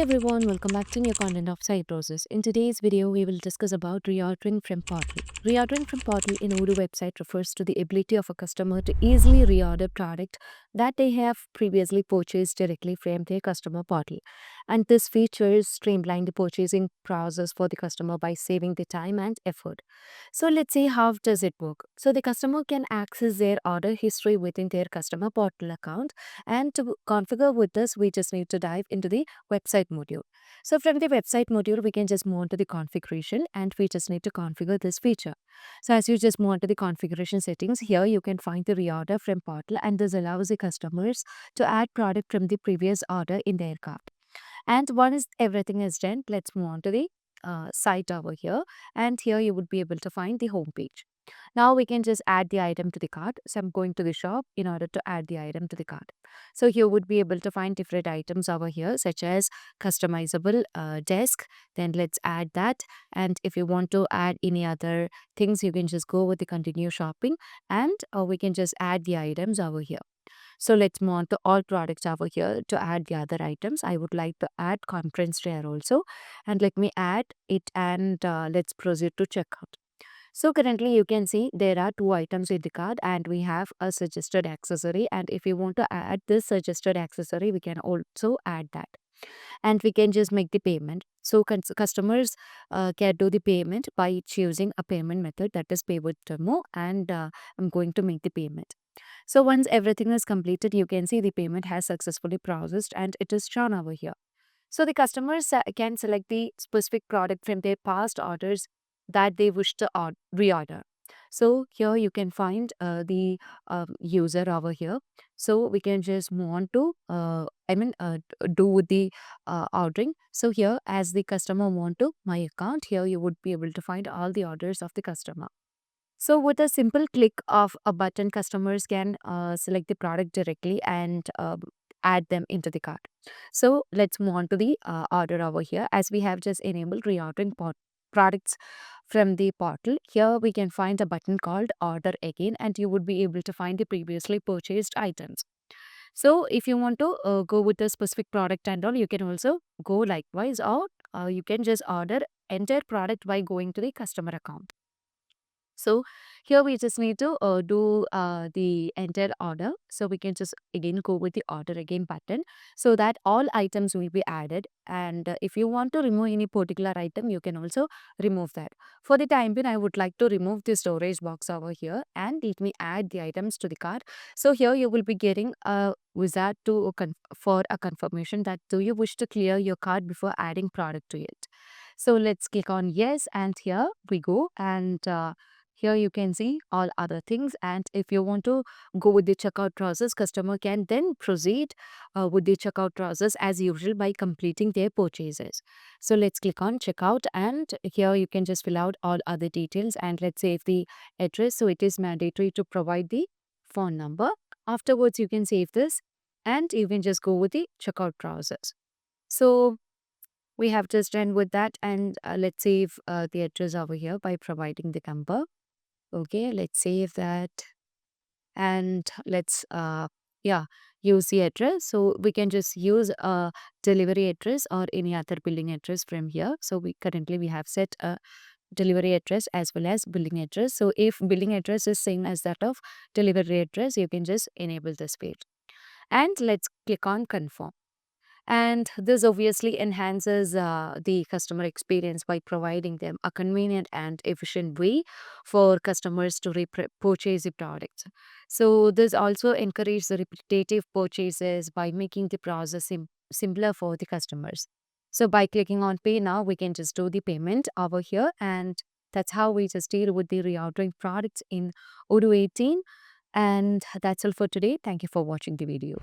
everyone, welcome back to new content of Site Roses. In today's video, we will discuss about reordering from Portal. Reordering from Portal in Odoo website refers to the ability of a customer to easily reorder product that they have previously purchased directly from their customer portal. And this features streamline the purchasing process for the customer by saving the time and effort. So let's see how does it work. So the customer can access their order history within their customer portal account, and to configure with this, we just need to dive into the website module. So from the website module, we can just move on to the configuration and we just need to configure this feature. So as you just move on to the configuration settings, here you can find the reorder from portal, and this allows the customers to add product from the previous order in their cart. And once everything is done, let's move on to the site over here, and here you would be able to find the home page. Now we can just add the item to the cart. So I'm going to the shop in order to add the item to the cart. So you would be able to find different items over here, such as customizable desk. Then let's add that. And if you want to add any other things, you can just go with the continue shopping, and we can just add the items over here. So let's move on to all products over here to add the other items. I would like to add conference chair also. And let me add it, and let's proceed to checkout. So currently you can see there are two items in the card, and we have a suggested accessory, and if you want to add this suggested accessory, we can also add that, and we can just make the payment. So customers can do the payment by choosing a payment method, that is pay with Venmo, and I'm going to make the payment. So once everything is completed, you can see the payment has successfully processed and it is shown over here. So the customers can select the specific product from their past orders that they wish to reorder. So here you can find the user over here. So we can just move on to do with the ordering. So here, as the customer want to my account, here you would be able to find all the orders of the customer. So with a simple click of a button, customers can select the product directly and add them into the cart. So let's move on to the order over here. As we have just enabled reordering products from the portal, here we can find a button called order again, and you would be able to find the previously purchased items. So if you want to go with a specific product and all, you can also go likewise, or you can just order entire product by going to the customer account. So here we just need to do the entire order. So we can just again go with the order again button, so that all items will be added. And if you want to remove any particular item, you can also remove that. For the time being, I would like to remove the storage box over here, and let me add the items to the cart. So here you will be getting a wizard to for a confirmation that do you wish to clear your cart before adding product to it. So let's click on yes, and here we go. And here you can see all other things, and if you want to go with the checkout process, customer can then proceed with the checkout process as usual by completing their purchases. So let's click on checkout, and here you can just fill out all other details, and let's save the address. So it is mandatory to provide the phone number. Afterwards you can save this, and you can just go with the checkout process. So we have just done with that, and let's save the address over here by providing the number. Okay, let's save that, and let's use the address. So we can just use a delivery address or any other billing address from here. So we have set a delivery address as well as billing address. So if billing address is same as that of delivery address, you can just enable this page, and let's click on confirm. And this obviously enhances the customer experience by providing them a convenient and efficient way for customers to purchase the products. So this also encourages the repetitive purchases by making the process simpler for the customers. So by clicking on pay now, we can just do the payment over here, and that's how we just deal with the reordering products in Odoo 18. And that's all for today. Thank you for watching the video.